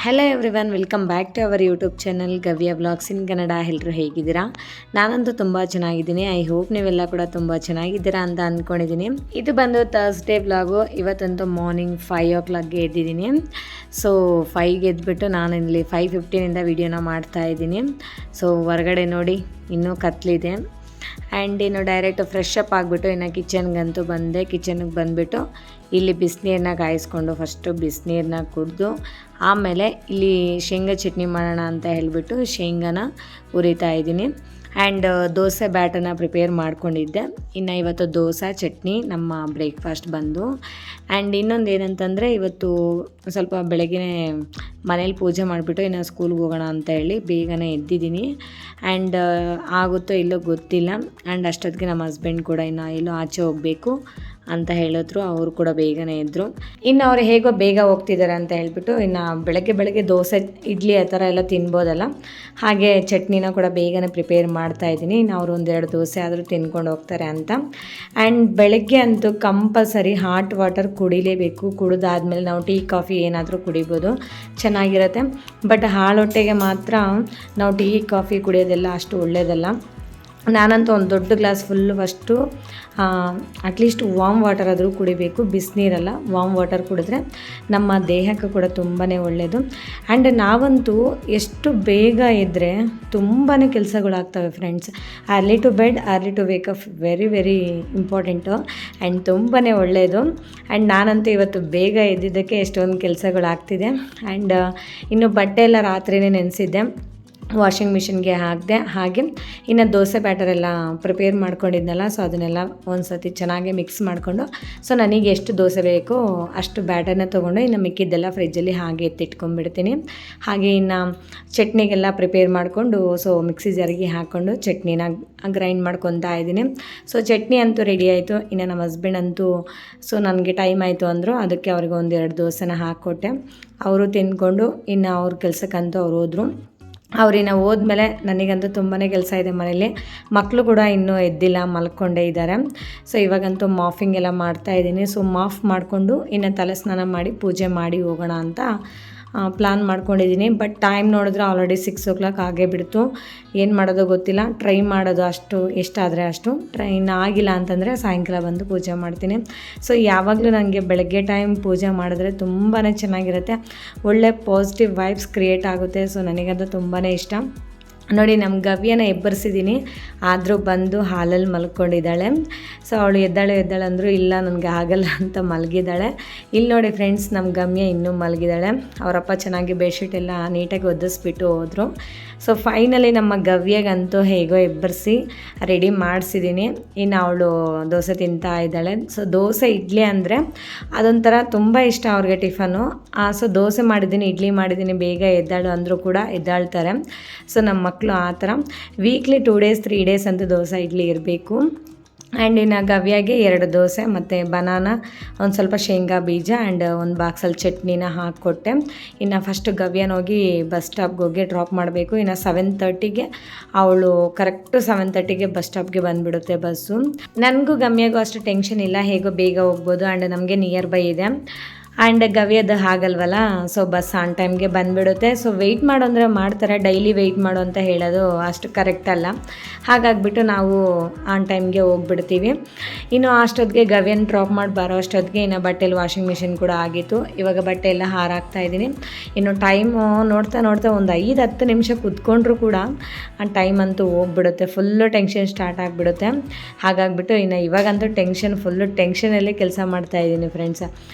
Hello everyone, welcome back to our YouTube channel Gavya vlogs in Kannada. ಎಲ್ಲರೂ ಹೇಗಿದ್ದೀರಾ? ನಾನಂತೂ ತುಂಬ ಚೆನ್ನಾಗಿದ್ದೀನಿ. ಐ ಹೋಪ್ ನೀವೆಲ್ಲ ಕೂಡ ತುಂಬ ಚೆನ್ನಾಗಿದ್ದೀರಾ ಅಂತ ಅಂದ್ಕೊಂಡಿದ್ದೀನಿ. ಇದು ಬಂದು ಥರ್ಸ್ಡೇ ವ್ಲಾಗು. ಇವತ್ತಂತೂ ಮಾರ್ನಿಂಗ್ 5 o'clockಗೆ ಎದ್ದಿದ್ದೀನಿ. ಸೊ 5ಗೆ ಎದ್ಬಿಟ್ಟು ನಾನು ಇಲ್ಲಿ 5:15 ವೀಡಿಯೋನ ಮಾಡ್ತಾ ಇದ್ದೀನಿ. ಸೊ ಹೊರಗಡೆ ನೋಡಿ ಇನ್ನೂ ಕತ್ಲಿದೆ. ಆ್ಯಂಡ್ ಇನ್ನು ಡೈರೆಕ್ಟ್ ಫ್ರೆಶ್ ಅಪ್ ಆಗಿಬಿಟ್ಟು ಇನ್ನು ಕಿಚನ್ಗಂತೂ ಬಂದೆ. ಕಿಚನ್ಗೆ ಬಂದುಬಿಟ್ಟು ಇಲ್ಲಿ ಬಿಸಿನೀರನ್ನ ಕಾಯಿಸ್ಕೊಂಡು ಫಸ್ಟು ಬಿಸಿನೀರನ್ನ ಕುಡಿದು ಆಮೇಲೆ ಇಲ್ಲಿ ಶೇಂಗಾ ಚಟ್ನಿ ಮಾಡೋಣ ಅಂತ ಹೇಳಿಬಿಟ್ಟು ಶೇಂಗಾನ ಹುರಿತಾ ಇದ್ದೀನಿ. ಆ್ಯಂಡ್ ದೋಸೆ ಬ್ಯಾಟನ್ನು ಪ್ರಿಪೇರ್ ಮಾಡ್ಕೊಂಡಿದ್ದೆ. ಇನ್ನು ಇವತ್ತು ದೋಸೆ ಚಟ್ನಿ ನಮ್ಮ ಬ್ರೇಕ್ಫಾಸ್ಟ್ ಬಂದು. ಆ್ಯಂಡ್ ಇನ್ನೊಂದು ಏನಂತಂದರೆ ಇವತ್ತು ಸ್ವಲ್ಪ ಬೆಳಗ್ಗೆ ಮನೇಲಿ ಪೂಜೆ ಮಾಡಿಬಿಟ್ಟು ಇನ್ನು ಸ್ಕೂಲ್ಗೆ ಹೋಗೋಣ ಅಂತ ಹೇಳಿ ಬೇಗನೆ ಎದ್ದಿದ್ದೀನಿ. ಆ್ಯಂಡ್ ಆಗುತ್ತೋ ಇಲ್ಲೋ ಗೊತ್ತಿಲ್ಲ. ಆ್ಯಂಡ್ ಅಷ್ಟೊತ್ತಿಗೆ ನಮ್ಮ ಹಸ್ಬೆಂಡ್ ಕೂಡ ಇನ್ನು ಎಲ್ಲೋ ಆಚೆ ಹೋಗಬೇಕು ಅಂತ ಹೇಳಿದ್ರು. ಅವರು ಕೂಡ ಬೇಗನೆ ಇದ್ದರು. ಇನ್ನು ಅವ್ರು ಹೇಗೋ ಬೇಗ ಹೋಗ್ತಿದ್ದಾರೆ ಅಂತ ಹೇಳ್ಬಿಟ್ಟು ಇನ್ನು ಬೆಳಗ್ಗೆ ದೋಸೆ ಇಡ್ಲಿ ಆ ಥರ ಎಲ್ಲ ತಿನ್ಬೋದಲ್ಲ, ಹಾಗೆ ಚಟ್ನಿನ ಕೂಡ ಬೇಗನೆ ಪ್ರಿಪೇರ್ ಮಾಡ್ತಾಯಿದ್ದೀನಿ. ಇನ್ನು ಅವರು ಒಂದೆರಡು ದೋಸೆ ಆದರೂ ತಿನ್ಕೊಂಡು ಹೋಗ್ತಾರೆ ಅಂತ. ಆ್ಯಂಡ್ ಬೆಳಗ್ಗೆ ಅಂತೂ ಕಂಪಲ್ಸರಿ ಹಾಟ್ ವಾಟರ್ ಕುಡಿಲೇಬೇಕು. ಕುಡಿದಾದ್ಮೇಲೆ ನಾವು ಟೀ ಕಾಫಿ ಏನಾದರೂ ಕುಡಿಬೋದು, ಚೆನ್ನಾಗಿರುತ್ತೆ. ಬಟ್ ಹಾಳೊಟ್ಟೆಗೆ ಮಾತ್ರ ನಾವು ಟೀ ಕಾಫಿ ಕುಡಿಯೋದೆಲ್ಲ ಅಷ್ಟು ಒಳ್ಳೆಯದಲ್ಲ. ನಾನಂತೂ ಒಂದು ದೊಡ್ಡ glass full first at least warm water ಆದರೂ ಕುಡಿಬೇಕು, ಬಿಸಿನೀರಲ್ಲ, ವಾಮ್ ವಾಟರ್ ಕುಡಿದ್ರೆ ನಮ್ಮ ದೇಹಕ್ಕೆ ಕೂಡ ತುಂಬಾ ಒಳ್ಳೆಯದು. ಆ್ಯಂಡ್ ನಾವಂತೂ ಎಷ್ಟು ಬೇಗ ಇದ್ದರೆ ತುಂಬಾ ಕೆಲಸಗಳಾಗ್ತವೆ friends. Early to bed early to wake up very very important and ತುಂಬಾ ಒಳ್ಳೆಯದು. ಆ್ಯಂಡ್ ನಾನಂತೂ ಇವತ್ತು ಬೇಗ ಎದ್ದಿದ್ದಕ್ಕೆ ಎಷ್ಟೊಂದು ಕೆಲಸಗಳಾಗ್ತಿದೆ. ಆ್ಯಂಡ್ ಇನ್ನು ಬಟ್ಟೆ ಎಲ್ಲ ರಾತ್ರಿಯೇ ನೆನೆಸಿದ್ದೆ, ವಾಷಿಂಗ್ ಮಿಷಿನ್ಗೆ ಹಾಕಿದೆ. ಹಾಗೆ ಇನ್ನು ದೋಸೆ ಬ್ಯಾಟರೆಲ್ಲ ಪ್ರಿಪೇರ್ ಮಾಡ್ಕೊಂಡಿದ್ನಲ್ಲ, ಸೊ ಅದನ್ನೆಲ್ಲ ಒಂದು ಸತಿ ಚೆನ್ನಾಗಿ ಮಿಕ್ಸ್ ಮಾಡಿಕೊಂಡು, ಸೊ ನನಗೆ ಎಷ್ಟು ದೋಸೆ ಬೇಕೋ ಅಷ್ಟು ಬ್ಯಾಟರ್ನ ತೊಗೊಂಡು ಇನ್ನು ಮಿಕ್ಕಿದ್ದೆಲ್ಲ ಫ್ರಿಜ್ಜಲ್ಲಿ ಹಾಗೆ ಎತ್ತಿಟ್ಕೊಂಡ್ಬಿಡ್ತೀನಿ. ಹಾಗೆ ಇನ್ನು ಚಟ್ನಿಗೆಲ್ಲ ಪ್ರಿಪೇರ್ ಮಾಡಿಕೊಂಡು ಸೊ ಮಿಕ್ಸಿ ಜಾರಿಗೆ ಹಾಕ್ಕೊಂಡು ಚಟ್ನಿನ ಗ್ರೈಂಡ್ ಮಾಡ್ಕೊತಾ ಇದ್ದೀನಿ. ಸೊ ಚಟ್ನಿ ಅಂತೂ ರೆಡಿ ಆಯಿತು. ಇನ್ನು ನಮ್ಮ ಹಸ್ಬೆಂಡ್ ಅಂತೂ ಸೊ ನನಗೆ ಟೈಮ್ ಆಯಿತು ಅಂದರು. ಅದಕ್ಕೆ ಅವ್ರಿಗೆ ಒಂದೆರಡು ದೋಸೆನ ಹಾಕ್ಕೊಟ್ಟೆ. ಅವರು ತಿಂದ್ಕೊಂಡು ಇನ್ನು ಅವ್ರ ಕೆಲಸಕ್ಕಂತೂ ಅವ್ರು ಹೋದರು. ಅವರಿನ್ನು ಹೋದ್ಮೇಲೆ ನನಗಂತೂ ತುಂಬಾ ಕೆಲಸ ಇದೆ ಮನೇಲಿ. ಮಕ್ಕಳು ಕೂಡ ಇನ್ನೂ ಎದ್ದಿಲ್ಲ, ಮಲ್ಕೊಂಡೇ ಇದ್ದಾರೆ. ಸೊ ಇವಾಗಂತೂ ಮಾಫಿಂಗ್ ಎಲ್ಲ ಮಾಡ್ತಾಯಿದ್ದೀನಿ. ಸೊ ಮಾಫ್ ಮಾಡಿಕೊಂಡು ಇನ್ನು ತಲೆ ಸ್ನಾನ ಮಾಡಿ ಪೂಜೆ ಮಾಡಿ ಹೋಗೋಣ ಅಂತ ಪ್ಲ್ಯಾನ್ ಮಾಡ್ಕೊಂಡಿದ್ದೀನಿ. ಬಟ್ ಟೈಮ್ ನೋಡಿದ್ರೆ ಆಲ್ರೆಡಿ 6 o'clock ಆಗೇ ಬಿಡ್ತು. ಏನು ಮಾಡೋದು ಗೊತ್ತಿಲ್ಲ. ಟ್ರೈ ಮಾಡೋದು ಅಷ್ಟು ಎಷ್ಟಾದರೆ ಅಷ್ಟು. ಟ್ರೈನ್ ಆಗಿಲ್ಲ ಅಂತಂದರೆ ಸಾಯಂಕಾಲ ಬಂದು ಪೂಜೆ ಮಾಡ್ತೀನಿ. ಸೊ ಯಾವಾಗಲೂ ನನಗೆ ಬೆಳಗ್ಗೆ ಟೈಮ್ ಪೂಜೆ ಮಾಡಿದ್ರೆ ತುಂಬಾ ಚೆನ್ನಾಗಿರುತ್ತೆ, ಒಳ್ಳೆ ಪಾಸಿಟಿವ್ ವೈಬ್ಸ್ ಕ್ರಿಯೇಟ್ ಆಗುತ್ತೆ. ಸೊ ನನಗಂತೂ ತುಂಬಾ ಇಷ್ಟ. ನೋಡಿ, ನಮ್ಮ ಗವ್ಯನ ಎಬ್ಬರಿಸಿದ್ದೀನಿ, ಆದರೂ ಬಂದು ಹಾಲಲ್ಲಿ ಮಲ್ಕೊಂಡಿದ್ದಾಳೆ. ಸೊ ಅವಳು ಎದ್ದಾಳೆ ಅಂದರೂ ಇಲ್ಲ ನನಗೆ ಆಗಲ್ಲ ಅಂತ ಮಲಗಿದ್ದಾಳೆ. ಇಲ್ಲಿ ನೋಡಿ ಫ್ರೆಂಡ್ಸ್, ನಮ್ಮ ಗಮ್ಯ ಇನ್ನೂ ಮಲಗಿದ್ದಾಳೆ. ಅವರಪ್ಪ ಚೆನ್ನಾಗಿ ಬೆಡ್ಶೀಟ್ ಎಲ್ಲ ನೀಟಾಗಿ ಒದಿಸ್ಬಿಟ್ಟು ಹೋದರು. ಸೊ ಫೈನಲಿ ನಮ್ಮ ಗವ್ಯಗಂತೂ ಹೇಗೋ ಎಬ್ಬರಿಸಿ ರೆಡಿ ಮಾಡಿಸಿದ್ದೀನಿ. ಇನ್ನು ಅವಳು ದೋಸೆ ತಿಂತಾ ಇದ್ದಾಳೆ. ಸೊ ದೋಸೆ ಇಡ್ಲಿ ಅಂದರೆ ಅದೊಂಥರ ತುಂಬ ಇಷ್ಟ ಅವ್ರಿಗೆ ಟಿಫನು. ಸೊ ದೋಸೆ ಮಾಡಿದ್ದೀನಿ, ಇಡ್ಲಿ ಮಾಡಿದ್ದೀನಿ, ಬೇಗ ಎದ್ದಾಳು ಅಂದರೂ ಕೂಡ ಎದ್ದಾಳ್ತಾರೆ. ಸೊ ನಮ್ಮ ಮಕ್ಕಳು ಆ ಥರ ವೀಕ್ಲಿ 2 days 3 days ಅಂತೂ ದೋಸೆ ಇಡ್ಲಿ ಇರಬೇಕು. ಆ್ಯಂಡ್ ಇನ್ನು ಗವ್ಯಾಗೆ 2 ದೋಸೆ ಮತ್ತು ಬನಾನ, ಒಂದು ಸ್ವಲ್ಪ ಶೇಂಗಾ ಬೀಜ ಆ್ಯಂಡ್ ಒಂದು ಬಾಕ್ಸಲ್ಲಿ ಚಟ್ನಿನ ಹಾಕ್ಕೊಟ್ಟೆ. ಇನ್ನು ಫಸ್ಟು ಗವ್ಯನ ಹೋಗಿ ಬಸ್ ಸ್ಟಾಪ್ಗೆ ಹೋಗಿ ಡ್ರಾಪ್ ಮಾಡಬೇಕು. ಇನ್ನು 7:30ಗೆ ಅವಳು ಕರೆಕ್ಟು 7:30ಗೆ ಬಸ್ ಸ್ಟಾಪ್ಗೆ ಬಂದುಬಿಡುತ್ತೆ ಬಸ್ಸು. ನನಗೂ ಗಮ್ಯಾಗೂ ಅಷ್ಟು ಟೆನ್ಷನ್ ಇಲ್ಲ, ಹೇಗೋ ಬೇಗ ಹೋಗ್ಬೋದು. ಆ್ಯಂಡ್ ನಮಗೆ ನಿಯರ್ ಬೈ ಇದೆ. ಆ್ಯಂಡ್ ಗವ್ಯದ್ದು ಹಾಗಲ್ವಲ್ಲ, ಸೊ ಬಸ್ ಆನ್ ಟೈಮ್ಗೆ ಬಂದುಬಿಡುತ್ತೆ. ಸೊ ವೆಯ್ಟ್ ಮಾಡು ಅಂದರೆ ಮಾಡ್ತಾರೆ, ಡೈಲಿ ವೆಯ್ಟ್ ಮಾಡು ಅಂತ ಹೇಳೋದು ಅಷ್ಟು ಕರೆಕ್ಟ್ ಅಲ್ಲ. ಹಾಗಾಗಿಬಿಟ್ಟು ನಾವು ಆನ್ ಟೈಮ್ಗೆ ಹೋಗ್ಬಿಡ್ತೀವಿ. ಇನ್ನು ಅಷ್ಟೊತ್ತಿಗೆ ಗವ್ಯನ ಡ್ರಾಪ್ ಮಾಡಿ ಬರೋ ಅಷ್ಟೊತ್ತಿಗೆ ಇನ್ನು ಬಟ್ಟೆಲಿ ವಾಷಿಂಗ್ ಮಿಷಿನ್ ಕೂಡ ಆಗಿತ್ತು. ಇವಾಗ ಬಟ್ಟೆ ಎಲ್ಲ ಹಾರಾಕ್ತಾಯಿದ್ದೀನಿ. ಇನ್ನು ಟೈಮು ನೋಡ್ತಾ ಒಂದು 5-10 ನಿಮಿಷ ಕೂತ್ಕೊಂಡ್ರೂ ಕೂಡ ಆ ಟೈಮ್ ಅಂತೂ ಹೋಗ್ಬಿಡುತ್ತೆ. ಫುಲ್ಲು ಟೆನ್ಷನ್ ಸ್ಟಾರ್ಟ್ ಆಗಿಬಿಡುತ್ತೆ. ಹಾಗಾಗಿಬಿಟ್ಟು ಇನ್ನು ಇವಾಗಂತೂ ಫುಲ್ಲು ಟೆನ್ಷನಲ್ಲಿ ಕೆಲಸ ಮಾಡ್ತಾಯಿದ್ದೀನಿ ಫ್ರೆಂಡ್ಸ್.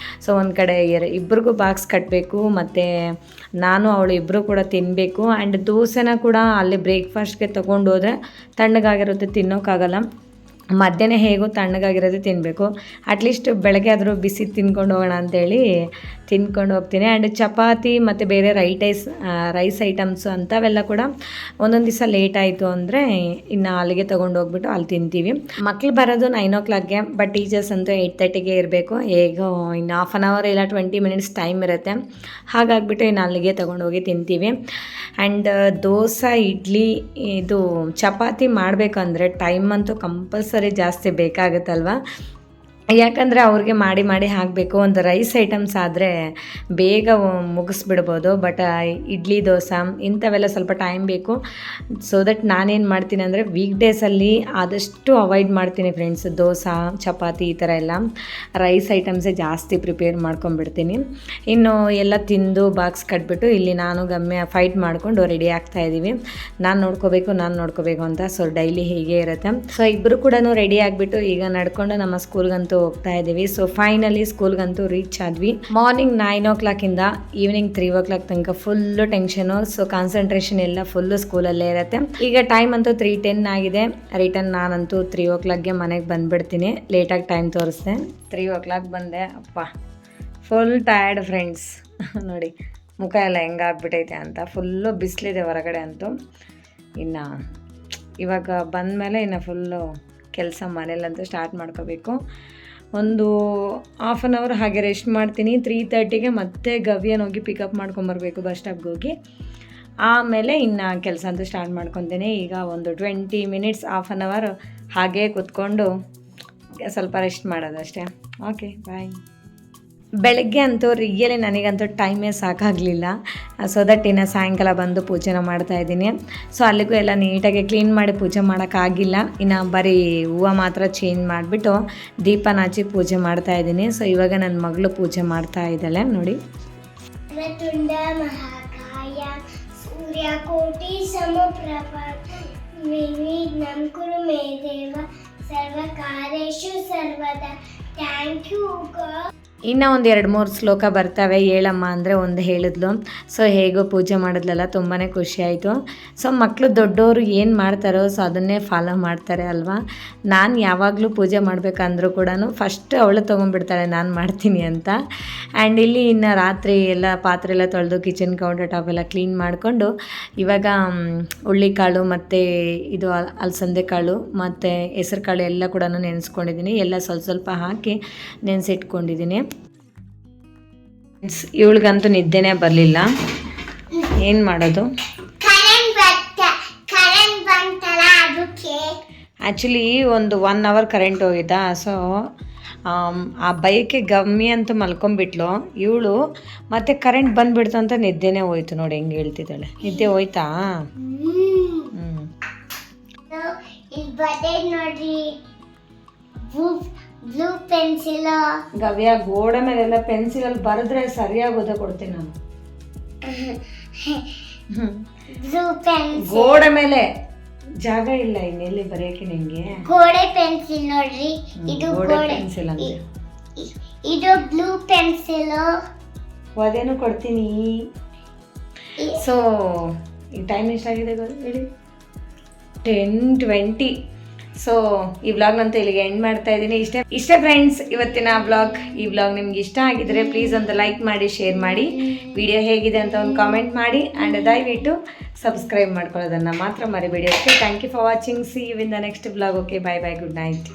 ಸೊ ಒಂದು ಕಡೆ ಇಬ್ಬರಿಗೂ ಬಾಕ್ಸ್ ಕಟ್ಟಬೇಕು, ಮತ್ತು ನಾನು ಅವಳು ಇಬ್ಬರು ಕೂಡ ತಿನ್ನಬೇಕು. ಆ್ಯಂಡ್ ದೋಸೆನ ಕೂಡ ಅಲ್ಲಿ ಬ್ರೇಕ್ಫಾಸ್ಟ್ಗೆ ತೊಗೊಂಡು ಹೋದರೆ ತಣ್ಣಗಾಗಿರುತ್ತೆ, ತಿನ್ನೋಕ್ಕಾಗಲ್ಲ. ಮಧ್ಯಾಹ್ನ ಹೇಗೋ ತಣ್ಣಗಾಗಿರೋದೇ ತಿನ್ನಬೇಕು. ಅಟ್ಲೀಸ್ಟ್ ಬೆಳಗ್ಗೆ ಆದರೂ ಬಿಸಿ ತಿನ್ಕೊಂಡು ಹೋಗೋಣ ಅಂಥೇಳಿ ತಿನ್ಕೊಂಡು ಹೋಗ್ತೀನಿ. ಆ್ಯಂಡ್ ಚಪಾತಿ ಮತ್ತು ಬೇರೆ ರೈಸ್ ಐಟಮ್ಸು ಅಂಥವೆಲ್ಲ ಕೂಡ ಒಂದೊಂದು ದಿವಸ ಲೇಟ್ ಆಯಿತು ಅಂದರೆ ಇನ್ನು ಅಲ್ಲಿಗೆ ತೊಗೊಂಡು ಹೋಗ್ಬಿಟ್ಟು ಅಲ್ಲಿ ತಿಂತೀವಿ. ಮಕ್ಳು ಬರೋದು 9 o'clockಗೆ, ಬಟ್ ಟೀಚರ್ಸ್ ಅಂತೂ 8:30ಗೆ ಇರಬೇಕು. ಹೇಗೋ ಇನ್ನು 1/2 hour ಇಲ್ಲ 20 minutes ಟೈಮ್ ಇರುತ್ತೆ. ಹಾಗಾಗಿಬಿಟ್ಟು ಇನ್ನು ಅಲ್ಲಿಗೆ ತೊಗೊಂಡೋಗಿ ತಿಂತೀವಿ. ಆ್ಯಂಡ್ ದೋಸೆ, ಇಡ್ಲಿ, ಇದು ಚಪಾತಿ ಮಾಡಬೇಕಂದ್ರೆ ಟೈಮ್ ಅಂತೂ ಕಂಪಲ್ಸರಿ ಜಾಸ್ತಿ ಬೇಕಾಗುತ್ತಲ್ವ. ಯಾಕಂದರೆ ಅವ್ರಿಗೆ ಮಾಡಿ ಹಾಕಬೇಕು. ಒಂದು ರೈಸ್ ಐಟಮ್ಸ್ ಆದರೆ ಬೇಗ ಮುಗಿಸ್ಬಿಡ್ಬೋದು, ಬಟ್ ಇಡ್ಲಿ ದೋಸೆ ಇಂಥವೆಲ್ಲ ಸ್ವಲ್ಪ ಟೈಮ್ ಬೇಕು. ಸೊ ದಟ್ ನಾನೇನು ಮಾಡ್ತೀನಿ ಅಂದರೆ ವೀಕ್ ಡೇಸಲ್ಲಿ ಆದಷ್ಟು ಅವಾಯ್ಡ್ ಮಾಡ್ತೀನಿ ಫ್ರೆಂಡ್ಸ್. ದೋಸೆ ಚಪಾತಿ ಈ ಥರ ಎಲ್ಲ ರೈಸ್ ಐಟಮ್ಸೇ ಜಾಸ್ತಿ ಪ್ರಿಪೇರ್ ಮಾಡ್ಕೊಂಡ್ಬಿಡ್ತೀನಿ. ಇನ್ನು ಎಲ್ಲ ತಿಂದು ಬಾಕ್ಸ್ ಕಟ್ಬಿಟ್ಟು ಇಲ್ಲಿ ನಾನು ಗಮ್ಯ ಫೈಟ್ ಮಾಡಿಕೊಂಡು ರೆಡಿ ಆಗ್ತಾಯಿದ್ದೀವಿ. ನಾನು ನೋಡ್ಕೋಬೇಕು ಅಂತ. ಸೊ ಡೈಲಿ ಹೀಗೆ ಇರುತ್ತೆ. ಸೊ ಇಬ್ಬರು ಕೂಡ ರೆಡಿ ಆಗಿಬಿಟ್ಟು ಈಗ ನಡ್ಕೊಂಡು ನಮ್ಮ ಸ್ಕೂಲ್ಗಂತೂ ಹೋಗ್ತಾ ಇದ್ದೀವಿ. ಸೊ ಫೈನಲಿ ಸ್ಕೂಲ್ಗಂತೂ ರೀಚ್ ಆದ್ವಿ. ಮಾರ್ನಿಂಗ್ 9 o'clock ಇಂದ ಈವ್ನಿಂಗ್ 3 o'clock ತನಕ ಫುಲ್ಲು ಟೆನ್ಷನು. ಸೊ ಕಾನ್ಸಂಟ್ರೇಷನ್ ಎಲ್ಲ ಫುಲ್ಲು ಸ್ಕೂಲಲ್ಲೇ ಇರುತ್ತೆ. ಈಗ ಟೈಮ್ ಅಂತೂ 3:10 ಆಗಿದೆ. ರಿಟರ್ನ್ ನಾನಂತೂ 3 o'clockಗೆ ಮನೆಗೆ ಬಂದುಬಿಡ್ತೀನಿ. ಲೇಟಾಗಿ ಟೈಮ್ ತೋರಿಸ್ದೆ. 3 o'clock ಬಂದೆ. ಅಪ್ಪ ಫುಲ್ ಟಯರ್ಡ್ ಫ್ರೆಂಡ್ಸ್. ನೋಡಿ ಮುಖ ಎಲ್ಲ ಹೆಂಗಾಗ್ಬಿಟ್ಟೈತೆ ಅಂತ. ಫುಲ್ಲು ಬಿಸಿಲಿದೆ ಹೊರಗಡೆ ಅಂತೂ. ಇನ್ನು ಇವಾಗ ಬಂದಮೇಲೆ ಇನ್ನು ಫುಲ್ಲು ಕೆಲಸ ಮನೇಲಂತೂ ಸ್ಟಾರ್ಟ್ ಮಾಡ್ಕೋಬೇಕು. ಒಂದು ಹಾಫ್ ಆನ್ ಅವರ್ ಹಾಗೆ ರೆಸ್ಟ್ ಮಾಡ್ತೀನಿ. 3:30ಗೆ ಮತ್ತೆ ಗವ್ಯನ ಹೋಗಿ ಪಿಕಪ್ ಮಾಡ್ಕೊಂಬರ್ಬೇಕು ಬಸ್ ಸ್ಟಾಪ್ಗೆ ಹೋಗಿ. ಆಮೇಲೆ ಇನ್ನು ಕೆಲಸ ಅಂತೂ ಸ್ಟಾರ್ಟ್ ಮಾಡ್ಕೊತೀನಿ. ಈಗ ಒಂದು 20 minutes ಹಾಫ್ ಆನ್ ಅವರ್ ಹಾಗೇ ಕೂತ್ಕೊಂಡು ಸ್ವಲ್ಪ ರೆಸ್ಟ್ ಮಾಡೋದಷ್ಟೇ. Okay bye. ಬೆಳಗ್ಗೆ ಅಂತೂ ರಿಯಲಿ ನನಗಂತೂ ಟೈಮೇ ಸಾಕಾಗಲಿಲ್ಲ. ಸೊ ದಟ್ ಇನ್ನು ಸಾಯಂಕಾಲ ಬಂದು ಪೂಜೆನ ಮಾಡ್ತಾಯಿದ್ದೀನಿ. ಸೊ ಅಲ್ಲಿಗೂ ಎಲ್ಲ ನೀಟಾಗಿ ಕ್ಲೀನ್ ಮಾಡಿ ಪೂಜೆ ಮಾಡೋಕ್ಕಾಗಿಲ್ಲ. ಇನ್ನು ಬರೀ ಹೂವು ಮಾತ್ರ ಚೇಂಜ್ ಮಾಡಿಬಿಟ್ಟು ದೀಪನ ಹಚ್ಚಿ ಪೂಜೆ ಮಾಡ್ತಾಯಿದ್ದೀನಿ. ಸೊ ಇವಾಗ ನನ್ನ ಮಗಳು ಪೂಜೆ ಮಾಡ್ತಾ ಇದ್ದಾಳೆ ನೋಡಿ. ಸೂರ್ಯಕೋಟಿ ಸಮಪ್ರಭ ನಿರ್ವಿಘ್ನಂ ಕುರು ಮೇ ದೇವ ಸರ್ವಕಾರ್ಯೇಷು ಸರ್ವದಾ. Thank you God. ಇನ್ನು ಒಂದು 2-3 ಶ್ಲೋಕ ಬರ್ತವೆ. ಹೇಳಮ್ಮ ಅಂದರೆ ಒಂದು ಹೇಳಿದ್ಲು. ಸೊ ಹೇಗೋ ಪೂಜೆ ಮಾಡಿದ್ಲಲ್ಲ, ತುಂಬಾ ಖುಷಿ ಆಯಿತು. ಸೊ ಮಕ್ಕಳು ದೊಡ್ಡವರು ಏನು ಮಾಡ್ತಾರೋ ಸೊ ಅದನ್ನೇ ಫಾಲೋ ಮಾಡ್ತಾರೆ ಅಲ್ವಾ. ನಾನು ಯಾವಾಗಲೂ ಪೂಜೆ ಮಾಡಬೇಕಂದ್ರೂ ಕೂಡ ಫಸ್ಟ್ ಅವಳು ತೊಗೊಂಡ್ಬಿಡ್ತಾಳೆ ನಾನು ಮಾಡ್ತೀನಿ ಅಂತ. ಆ್ಯಂಡ್ ಇಲ್ಲಿ ಇನ್ನು ರಾತ್ರಿ ಎಲ್ಲ ಪಾತ್ರೆ ಎಲ್ಲ ತೊಳೆದು ಕಿಚನ್ ಕೌಂಟರ್ ಟಾಪ್ ಎಲ್ಲ ಕ್ಲೀನ್ ಮಾಡಿಕೊಂಡು ಇವಾಗ ಹುಳ್ಳಿಕಾಳು ಮತ್ತು ಇದು ಅಲಸಂದೆ ಕಾಳು ಮತ್ತು ಹೆಸರು ಕಾಳು ಎಲ್ಲ ಕೂಡ ನೆನೆಸ್ಕೊಂಡಿದ್ದೀನಿ. ಎಲ್ಲ ಸ್ವಲ್ಪ ಹಾಕಿ ನೆನೆಸಿಟ್ಕೊಂಡಿದ್ದೀನಿ. ಇವಳಿಗಂತೂ ನಿದ್ದೆನೇ ಬರಲಿಲ್ಲ. ಏನು ಮಾಡೋದು. ಆ್ಯಕ್ಚುಲಿ ಒಂದು 1 hour ಕರೆಂಟ್ ಹೋಗಿದ್ದ. ಸೊ ಆ ಬೈಕೆ ಗಮ್ಮಿ ಅಂತ ಮಲ್ಕೊಂಡ್ಬಿಟ್ಲು ಇವಳು. ಮತ್ತೆ ಕರೆಂಟ್ ಬಂದುಬಿಡ್ತು ಅಂತ ನಿದ್ದೆನೇ ಹೋಯ್ತು. ನೋಡಿ ಹೆಂಗೆ ಹೇಳ್ತಿದ್ದಾಳೆ. ನಿದ್ದೆ ಹೋಯ್ತಾ? ನೋಡ್ರಿ ಬ್ಲೂ ಪೆನ್ಸಿಲ್. ಗವ್ಯ ಗೋಡೆ ಮೇಲೆಲ್ಲ ಪೆನ್ಸಿಲಲ್ಲಿ ಬರೆದ್ರೆ ಸರಿಯಾಗಿ ಓದ ಕೊಡ್ತೀನಿ ನಾನು. ಬ್ಲೂ ಪೆನ್ಸಿಲ್ ಗೋಡೆ ಮೇಲೆ ಜಾಗ ಇಲ್ಲ ಇನ್ನೆಲ್ಲಿ ಬರೆಯಕ್ಕೆ ನಿಂಗೆ. ಗೋಡೆ ಪೆನ್ಸಿಲ್ ನೋಡ್ರಿ. ಇದು ಗೋಡೆ ಪೆನ್ಸಿಲ್ ಅಂತ. ಇದು ಬ್ಲೂ ಪೆನ್ಸಿಲ್. ಅದೇನು ಕೊಡ್ತೀನಿ. ಸೊ ಈ ಟೈಮ್ ಎಷ್ಟಾಗಿದೆ ಹೇಳಿ? 10:20. ಸೊ ಈ ವ್ಲಾಗ್ನಂತೂ ಇಲ್ಲಿಗೆ ಎಂಡ್ ಮಾಡ್ತಾ ಇದ್ದೀನಿ. ಇಷ್ಟೇ ಫ್ರೆಂಡ್ಸ್ ಇವತ್ತಿನ ವ್ಲಾಗ್. ಈ ವ್ಲಾಗ್ ನಿಮ್ಗೆ ಇಷ್ಟ ಆಗಿದ್ರೆ ಪ್ಲೀಸ್ ಒಂದು ಲೈಕ್ ಮಾಡಿ, ಶೇರ್ ಮಾಡಿ, ವಿಡಿಯೋ ಹೇಗಿದೆ ಅಂತ ಒಂದು ಕಾಮೆಂಟ್ ಮಾಡಿ. ಆ್ಯಂಡ್ ದಯವಿಟ್ಟು ಸಬ್ಸ್ಕ್ರೈಬ್ ಮಾಡ್ಕೊಳ್ಳೋದನ್ನು ಮಾತ್ರ ಮರಿಬೇಡಿ. Okay, thank you for watching. See you in the next vlog. Okay, bye bye, good night.